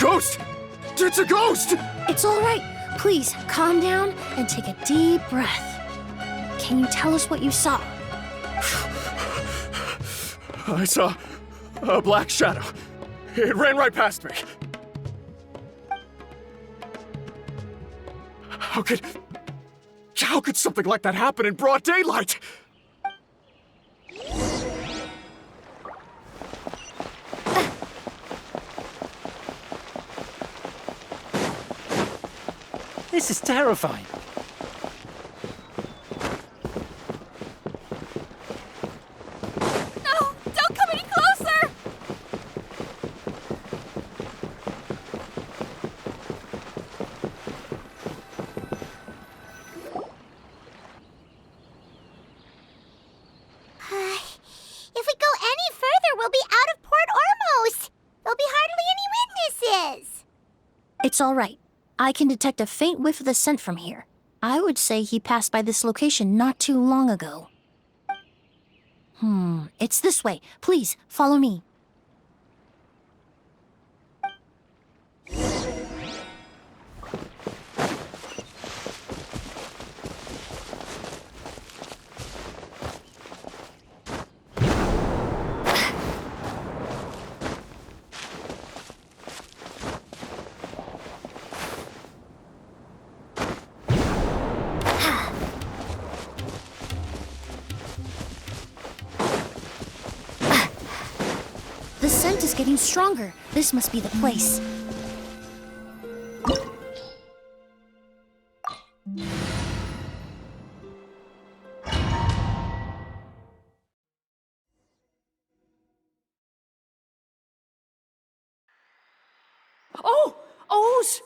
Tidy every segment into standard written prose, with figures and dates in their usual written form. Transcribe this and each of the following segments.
ghost! It's a ghost! It's all right. Please, calm down and take a deep breath. Can you tell us what you saw? I saw a black shadow. It ran right past me. How could something like that happen in broad daylight? This is terrifying. No! Don't come any closer! If we go any further, we'll be out of Port Ormos. There'll be hardly any witnesses. It's all right. I can detect a faint whiff of the scent from here. I would say he passed by this location not too long ago. It's this way. Please, follow me. The scent is getting stronger. This must be the place. Oh! O's!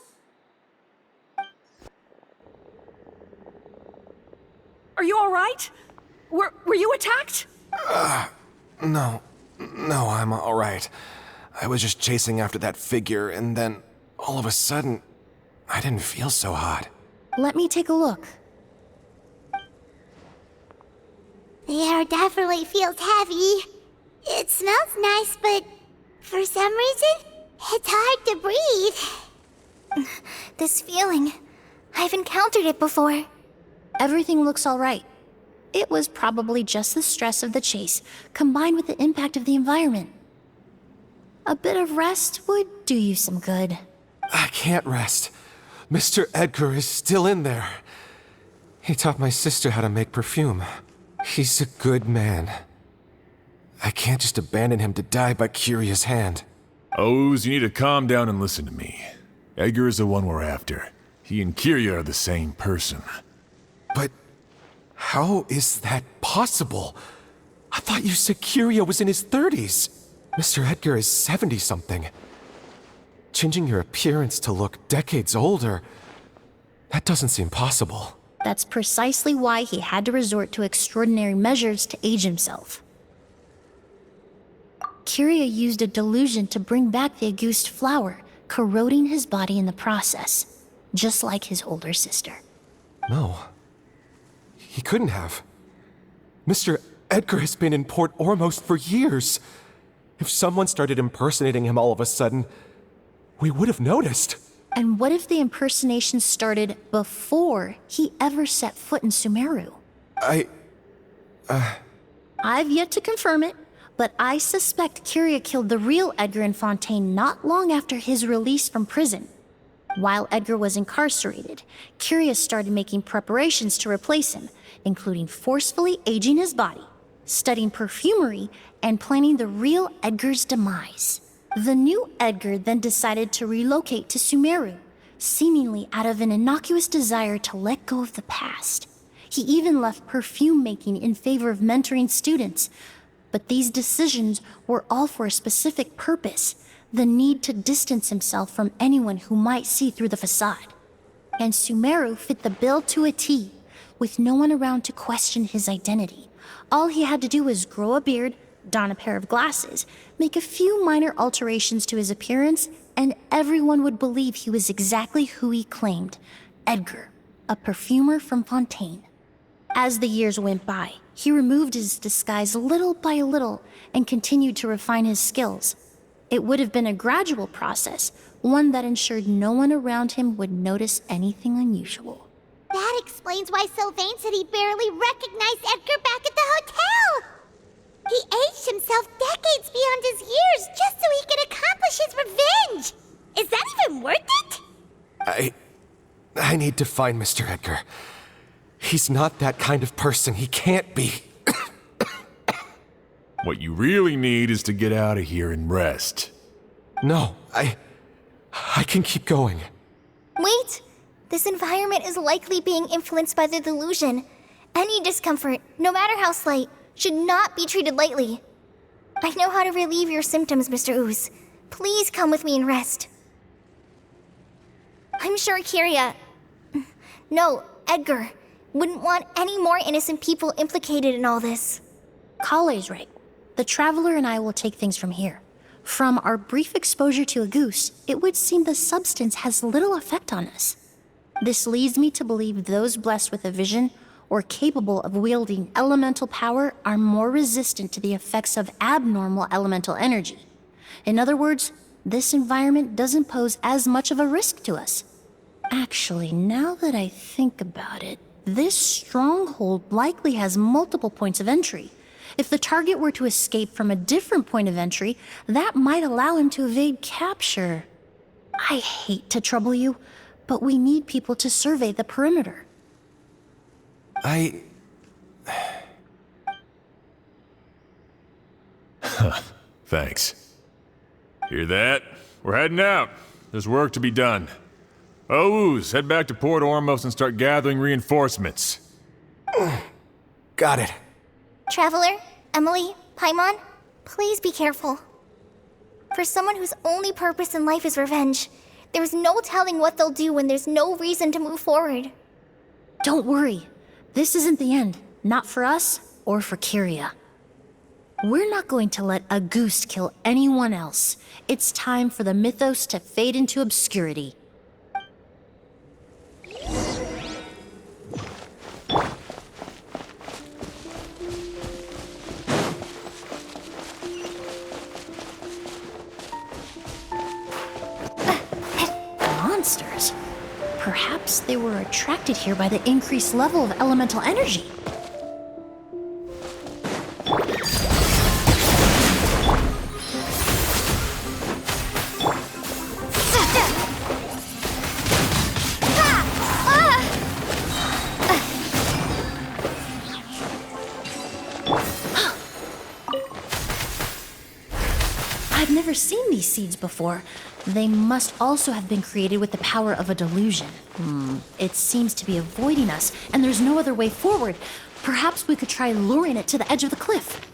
Are you all right? Were you attacked? No, I'm all right. I was just chasing after that figure, and then all of a sudden, I didn't feel so hot. Let me take a look. The air definitely feels heavy. It smells nice, but for some reason, it's hard to breathe. This feeling, I've encountered it before. Everything looks all right. It was probably just the stress of the chase, combined with the impact of the environment. A bit of rest would do you some good. I can't rest. Mr. Edgar is still in there. He taught my sister how to make perfume. He's a good man. I can't just abandon him to die by Curia's hand. O's, you need to calm down and listen to me. Edgar is the one we're after. He and Kiria are the same person. But how is that possible? I thought you said Kiria was in his 30s. Mr. Edgar is 70-something. Changing your appearance to look decades older, that doesn't seem possible. That's precisely why he had to resort to extraordinary measures to age himself. Kiria used a delusion to bring back the Auguste flower, corroding his body in the process, just like his older sister. No. He couldn't have. Mr. Edgar has been in Port Ormos for years. If someone started impersonating him all of a sudden, we would have noticed. And what if the impersonation started before he ever set foot in Sumeru? I've yet to confirm it, but I suspect Kiria killed the real Edgar in Fontaine not long after his release from prison. While Edgar was incarcerated, Kiria started making preparations to replace him, including forcefully aging his body, studying perfumery, and planning the real Edgar's demise. The new Edgar then decided to relocate to Sumeru, seemingly out of an innocuous desire to let go of the past. He even left perfume making in favor of mentoring students. But these decisions were all for a specific purpose: the need to distance himself from anyone who might see through the facade. And Sumeru fit the bill to a T, with no one around to question his identity. All he had to do was grow a beard, don a pair of glasses, make a few minor alterations to his appearance, and everyone would believe he was exactly who he claimed: Edgar, a perfumer from Fontaine. As the years went by, he removed his disguise little by little and continued to refine his skills. It would have been a gradual process, one that ensured no one around him would notice anything unusual. That explains why Sylvain said he barely recognized Edgar back at the hotel! He aged himself decades beyond his years just so he could accomplish his revenge! Is that even worth it? I need to find Mr. Edgar. He's not that kind of person. He can't be. What you really need is to get out of here and rest. No, I can keep going. Wait! This environment is likely being influenced by the delusion. Any discomfort, no matter how slight, should not be treated lightly. I know how to relieve your symptoms, Mr. Ooze. Please come with me and rest. I'm sure Kyria... No, Edgar wouldn't want any more innocent people implicated in all this. Kale's right. The Traveler and I will take things from here. From our brief exposure to a goose, it would seem the substance has little effect on us. This leads me to believe those blessed with a vision or capable of wielding elemental power are more resistant to the effects of abnormal elemental energy. In other words, this environment doesn't pose as much of a risk to us. Actually, now that I think about it, this stronghold likely has multiple points of entry. If the target were to escape from a different point of entry, that might allow him to evade capture. I hate to trouble you, but we need people to survey the perimeter. Thanks. Hear that? We're heading out. There's work to be done. Ooze, head back to Port Ormos and start gathering reinforcements. Got it. Traveler, Emily, Paimon, please be careful. For someone whose only purpose in life is revenge, there's no telling what they'll do when there's no reason to move forward. Don't worry. This isn't the end. Not for us or for Kyria. We're not going to let a goose kill anyone else. It's time for the mythos to fade into obscurity. Monsters. Perhaps they were attracted here by the increased level of elemental energy. I've never seen these seeds before. They must also have been created with the power of a delusion. It seems to be avoiding us, and there's no other way forward. Perhaps we could try luring it to the edge of the cliff.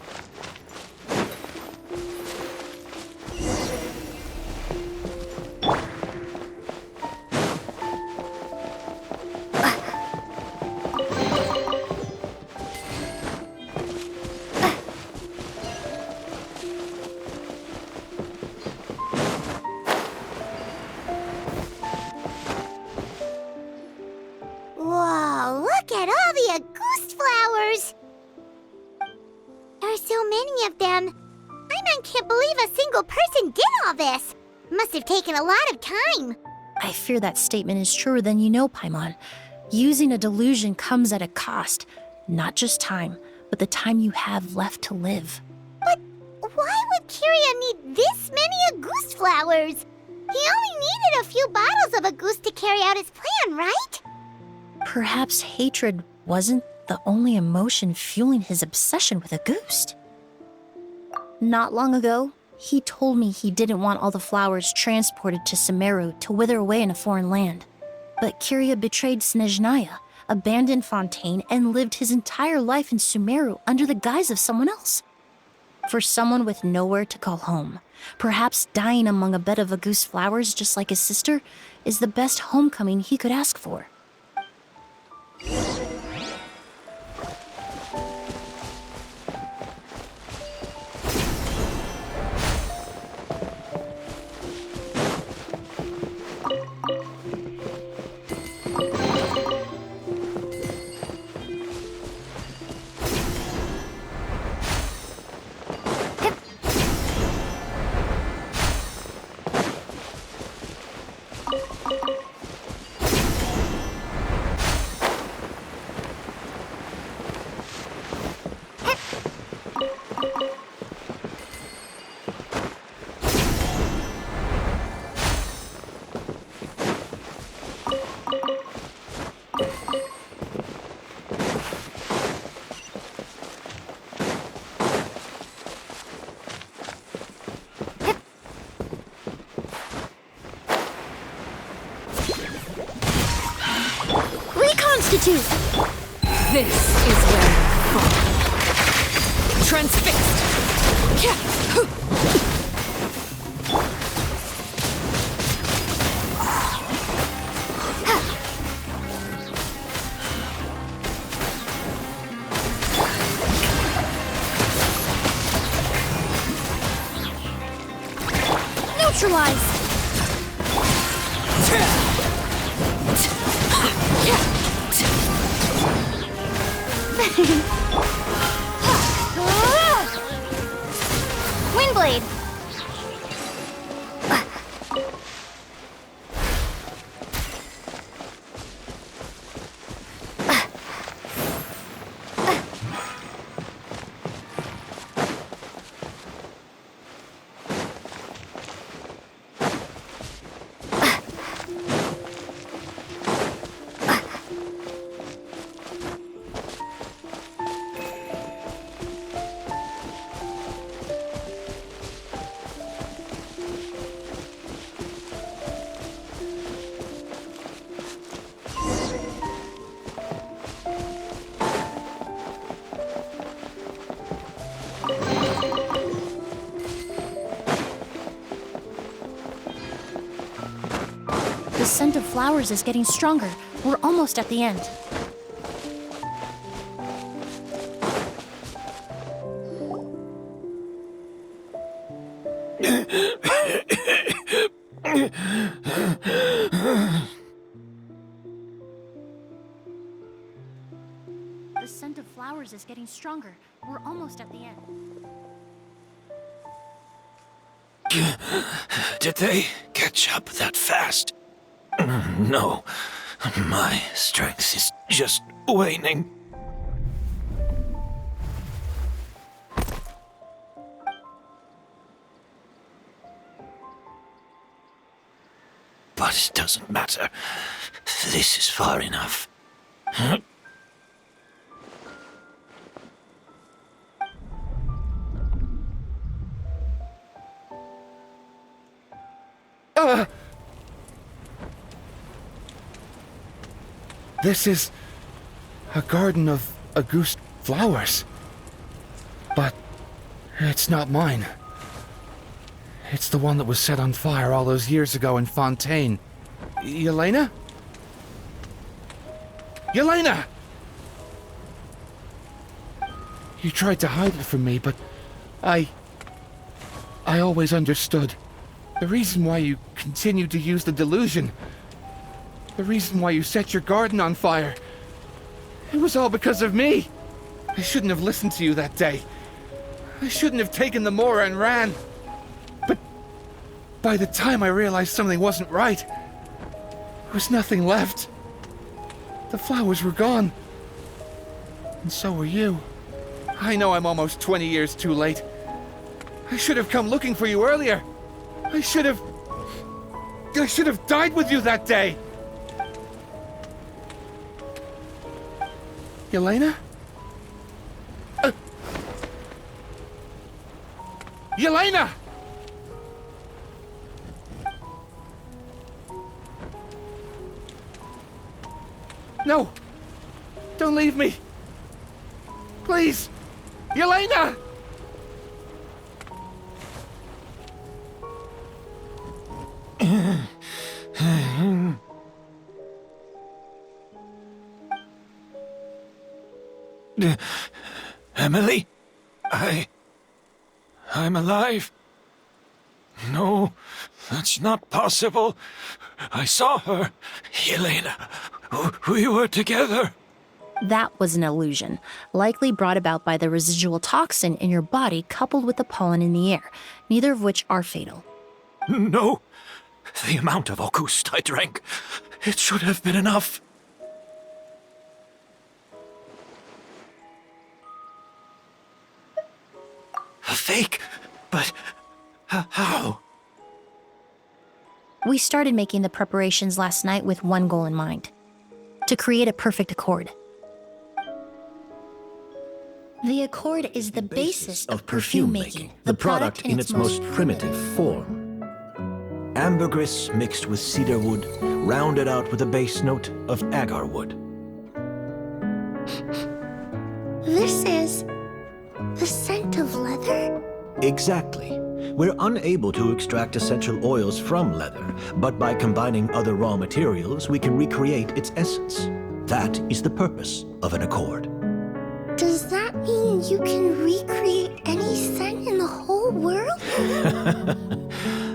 Whoa, look at all the Auguste flowers! There are so many of them. I can't believe a single person did all this. Must have taken a lot of time. I fear that statement is truer than you know, Paimon. Using a delusion comes at a cost. Not just time, but the time you have left to live. But why would Kyria need this many Auguste flowers? He only needed a few bottles of Auguste to carry out his plan, right? Perhaps hatred wasn't the only emotion fueling his obsession with a goose. Not long ago, he told me he didn't want all the flowers transported to Sumeru to wither away in a foreign land. But Kyria betrayed Snezhnaya, abandoned Fontaine, and lived his entire life in Sumeru under the guise of someone else. For someone with nowhere to call home, perhaps dying among a bed of Auguste flowers just like his sister is the best homecoming he could ask for. Reconstitute! This is where you fall. Transfixed! Neutralize! Windblade! The scent of flowers is getting stronger. We're almost at the end. The scent of flowers is getting stronger. We're almost at the end. Did they catch up that fast? No. My strength is just waning. But it doesn't matter. This is far enough. This is a garden of Auguste flowers. But it's not mine. It's the one that was set on fire all those years ago in Fontaine. Yelena? Yelena! You tried to hide it from me, but I always understood. The reason why you continued to use the delusion, the reason why you set your garden on fire, it was all because of me. I shouldn't have listened to you that day. I shouldn't have taken the Mora and ran. But by the time I realized something wasn't right, there was nothing left. The flowers were gone. And so were you. I know I'm almost 20 years too late. I should have come looking for you earlier. I should have died with you that day. Yelena? Yelena! No! Don't leave me! Please! Yelena! Emily? I'm alive. No, that's not possible. I saw her. Yelena, we were together. That was an illusion, likely brought about by the residual toxin in your body coupled with the pollen in the air, neither of which are fatal. No, the amount of Auguste I drank, it should have been enough. fake? But how? We started making the preparations last night with one goal in mind: to create a perfect accord. The accord is the basis of perfume making, the product in its most primitive form. Ambergris mixed with cedarwood, rounded out with a base note of agarwood. This is the scent of leather? Exactly. We're unable to extract essential oils from leather, but by combining other raw materials, we can recreate its essence. That is the purpose of an accord. Does that mean you can recreate any scent in the whole world?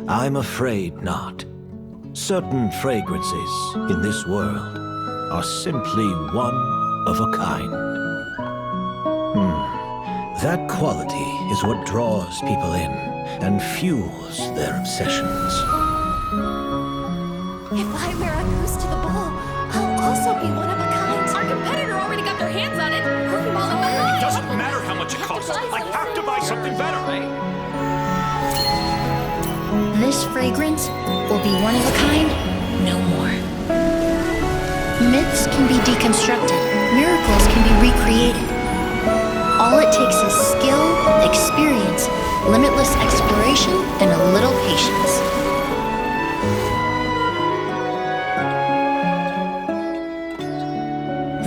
I'm afraid not. Certain fragrances in this world are simply one of a kind. That quality is what draws people in and fuels their obsessions. If I wear a goose to the ball, I'll also be one of a kind. Our competitor already got their hands on it. Perfume all in one It line. doesn't matter how much it costs. I have to buy something better. This fragrance will be one of a kind no more. Myths can be deconstructed, miracles can be recreated. All it takes is skill, experience, limitless exploration, and a little patience.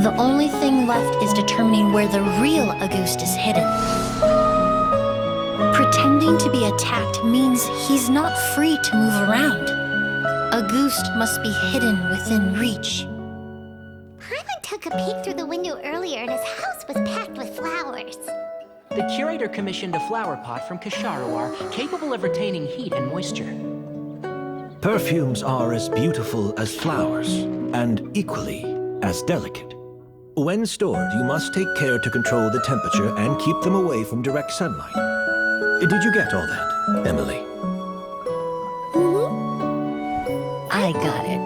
The only thing left is determining where the real Auguste is hidden. Pretending to be attacked means he's not free to move around. Auguste must be hidden within reach. Paimon took a peek through the window earlier and his house was packed with flowers. The curator commissioned a flower pot from Kasharawar capable of retaining heat and moisture. Perfumes are as beautiful as flowers, and equally as delicate. When stored, you must take care to control the temperature and keep them away from direct sunlight. Did you get all that, Emily? I got it.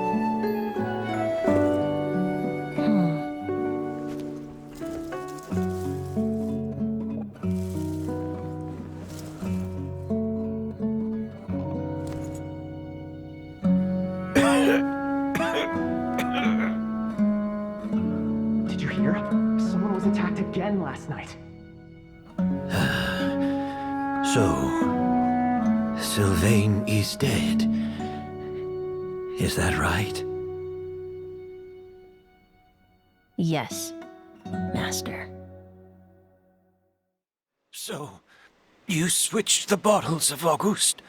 Did you hear? Someone was attacked again last night. So, Sylvain is dead. Is that right? Yes, Master. So, you switched the bottles of Auguste,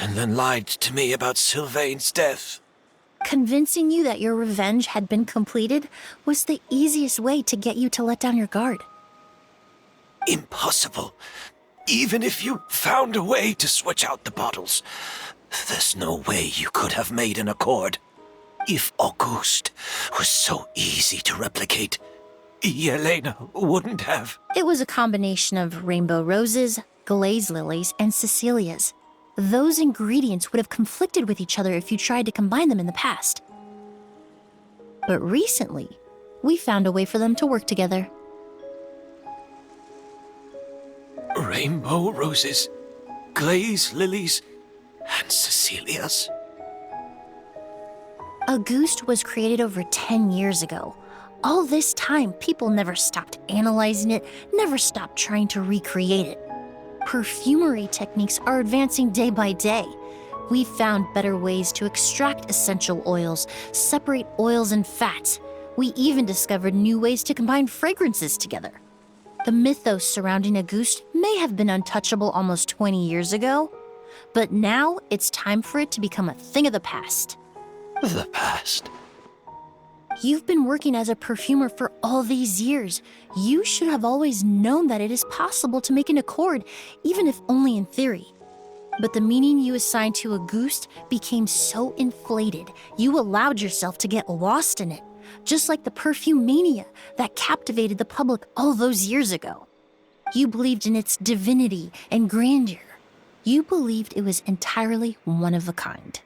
and then lied to me about Sylvain's death. Convincing you that your revenge had been completed was the easiest way to get you to let down your guard. Impossible. Even if you found a way to switch out the bottles, there's no way you could have made an accord. If Auguste was so easy to replicate, Yelena wouldn't have. It was a combination of rainbow roses, glaze lilies, and Cecilias. Those ingredients would have conflicted with each other if you tried to combine them in the past. But recently, we found a way for them to work together. Rainbow roses, glaze lilies, and Cecilias. Auguste was created over 10 years ago. All this time, people never stopped analyzing it, never stopped trying to recreate it. Perfumery techniques are advancing day by day. We've found better ways to extract essential oils, separate oils and fats. We even discovered new ways to combine fragrances together. The mythos surrounding Auguste may have been untouchable almost 20 years ago, but now it's time for it to become a thing of the past. The past. You've been working as a perfumer for all these years. You should have always known that it is possible to make an accord, even if only in theory. But the meaning you assigned to Auguste became so inflated, you allowed yourself to get lost in it, just like the perfume mania that captivated the public all those years ago. You believed in its divinity and grandeur. You believed it was entirely one of a kind.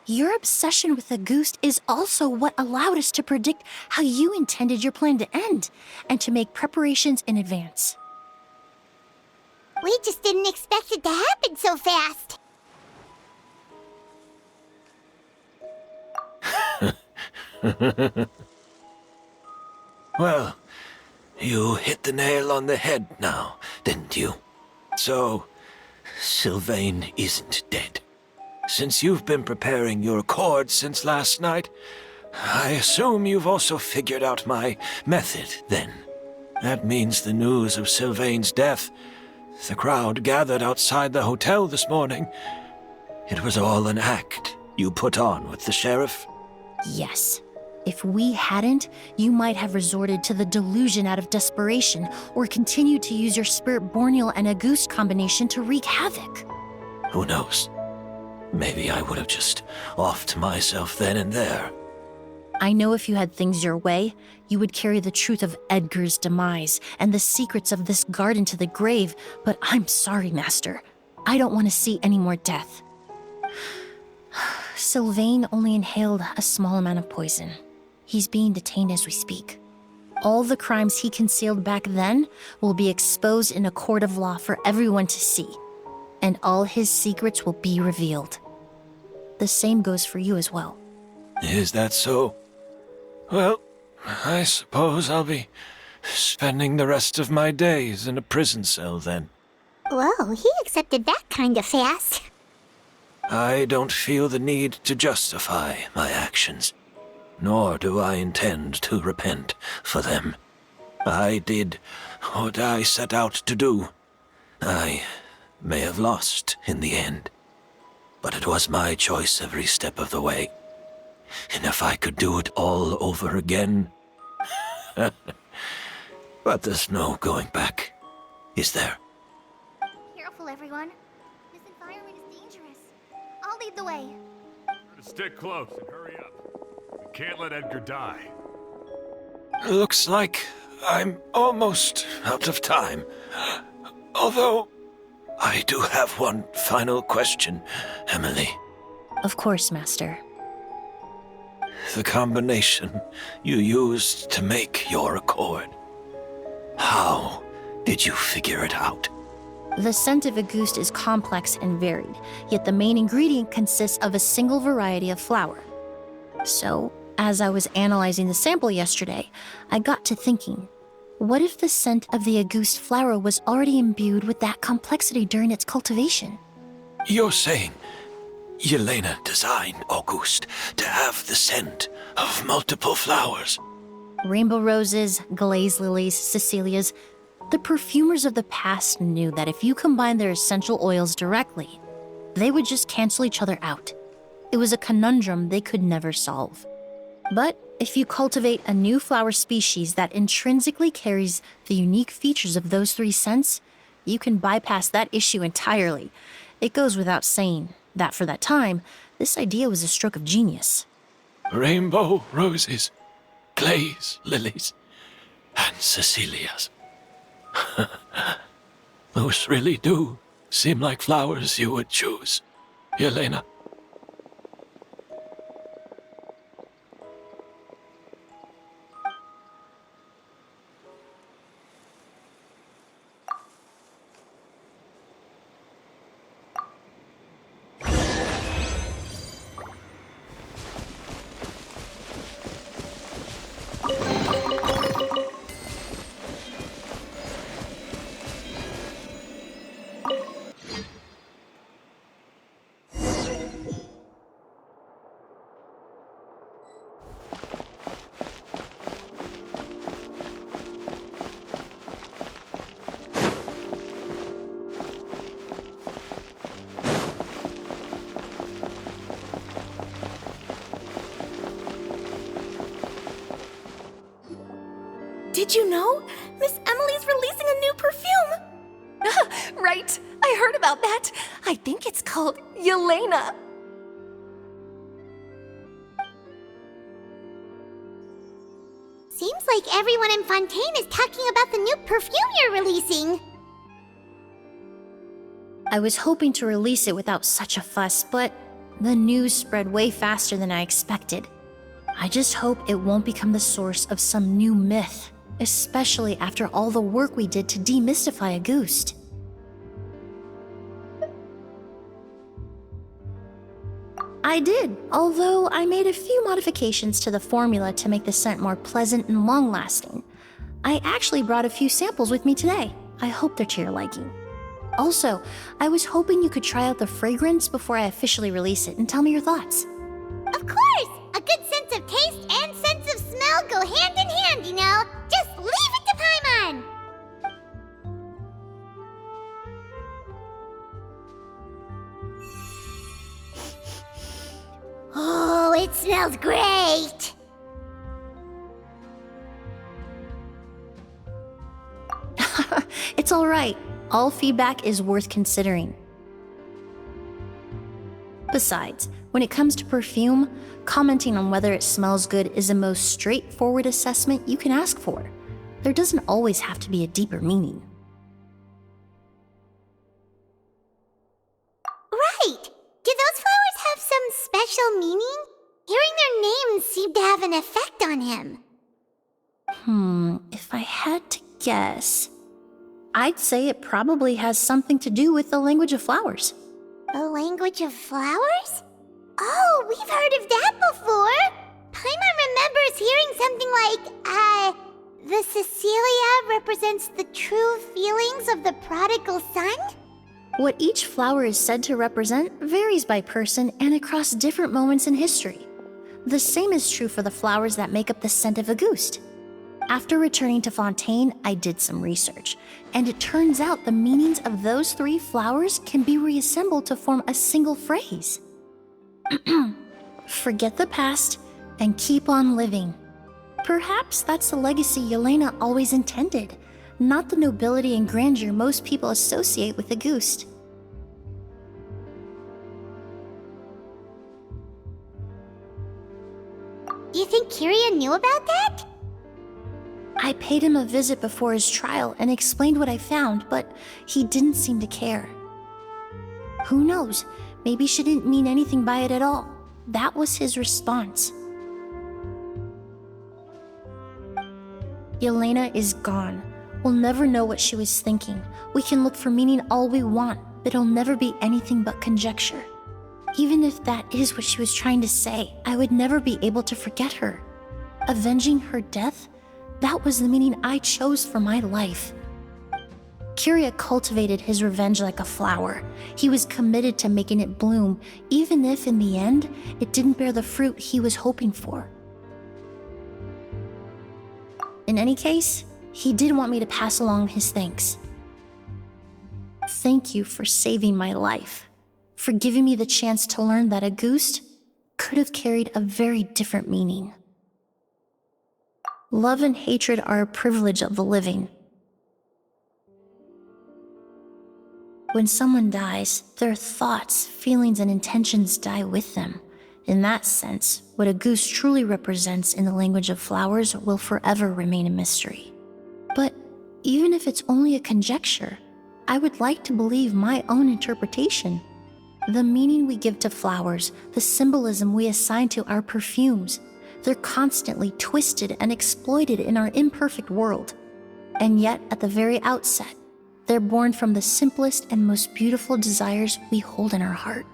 Your obsession with Auguste is also what allowed us to predict how you intended your plan to end, and to make preparations in advance. We just didn't expect it to happen so fast. Well, you hit the nail on the head now, didn't you? So, Sylvain isn't dead. Since you've been preparing your accord since last night, I assume you've also figured out my method, then. That means the news of Sylvain's death, the crowd gathered outside the hotel this morning, it was all an act you put on with the sheriff? Yes. If we hadn't, you might have resorted to the delusion out of desperation, or continued to use your Spirit Borneal and Auguste combination to wreak havoc. Who knows? Maybe I would have just offed myself then and there. I know if you had things your way, you would carry the truth of Edgar's demise and the secrets of this garden to the grave, but I'm sorry, Master. I don't want to see any more death. Sylvain only inhaled a small amount of poison. He's being detained as we speak. All the crimes he concealed back then will be exposed in a court of law for everyone to see, and all his secrets will be revealed. The same goes for you as well. Is that so? Well, I suppose I'll be spending the rest of my days in a prison cell then. Whoa, he accepted that kind of fast. I don't feel the need to justify my actions, nor do I intend to repent for them. I did what I set out to do. I may have lost in the end, but it was my choice every step of the way. And if I could do it all over again... But there's no going back, is there? Careful, everyone. This environment is dangerous. I'll lead the way. Stick close and hurry up. We can't let Edgar die. Looks like I'm almost out of time. Although, I do have one final question, Emily. Of course, Master. The combination you used to make your accord. How did you figure it out? The scent of Auguste is complex and varied, yet the main ingredient consists of a single variety of flower. So, as I was analyzing the sample yesterday, I got to thinking, what if the scent of the Auguste flower was already imbued with that complexity during its cultivation? You're saying Yelena designed Auguste to have the scent of multiple flowers? Rainbow roses, glaze lilies, Cecilias. The perfumers of the past knew that if you combined their essential oils directly, they would just cancel each other out. It was a conundrum they could never solve. But if you cultivate a new flower species that intrinsically carries the unique features of those three scents, you can bypass that issue entirely. It goes without saying that for that time, this idea was a stroke of genius. Rainbow roses, glaze lilies, and Cecilias. Those really do seem like flowers you would choose, Yelena. Did you know? Miss Emily's releasing a new perfume! Right, I heard about that. I think it's called Yelena. Seems like everyone in Fontaine is talking about the new perfume you're releasing. I was hoping to release it without such a fuss, but The news spread way faster than I expected. I just hope it won't become the source of some new myth, especially after all the work we did to demystify a goose. I did, although I made a few modifications to the formula to make the scent more pleasant and long-lasting. I actually brought a few samples with me today. I hope they're to your liking. Also, I was hoping you could try out the fragrance before I officially release it and tell me your thoughts. Of course! A good sense of taste and sense of smell go hand in hand, you know? Just leave it to Paimon! Oh, it smells great! It's all right. All feedback is worth considering. Besides, when it comes to perfume, commenting on whether it smells good is the most straightforward assessment you can ask for. There doesn't always have to be a deeper meaning. Right! Do those flowers have some special meaning? Hearing their names seemed to have an effect on him. If I had to guess, I'd say it probably has something to do with the language of flowers. The language of flowers? Oh, we've heard of that before! Paimon remembers hearing something like, the Cecilia represents the true feelings of the prodigal son? What each flower is said to represent varies by person and across different moments in history. The same is true for the flowers that make up the scent of a goose. After returning to Fontaine, I did some research, and it turns out the meanings of those 3 flowers can be reassembled to form a single phrase. Forget the past and keep on living. Perhaps that's the legacy Yelena always intended, not the nobility and grandeur most people associate with a goose. Do you think Kiria knew about that? I paid him a visit before his trial and explained what I found, but he didn't seem to care. Who knows? Maybe she didn't mean anything by it at all. That was his response. Yelena is gone. We'll never know what she was thinking. We can look for meaning all we want, but it'll never be anything but conjecture. Even if that is what she was trying to say, I would never be able to forget her. Avenging her death? That was the meaning I chose for my life. Kiria cultivated his revenge like a flower. He was committed to making it bloom, even if in the end, it didn't bear the fruit he was hoping for. In any case, he did want me to pass along his thanks. Thank you for saving my life, for giving me the chance to learn that a goose could have carried a very different meaning. Love and hatred are a privilege of the living. When someone dies, their thoughts, feelings, and intentions die with them. In that sense, what a goose truly represents in the language of flowers will forever remain a mystery. But even if it's only a conjecture, I would like to believe my own interpretation. The meaning we give to flowers, the symbolism we assign to our perfumes, they're constantly twisted and exploited in our imperfect world. And yet, at the very outset, they're born from the simplest and most beautiful desires we hold in our heart.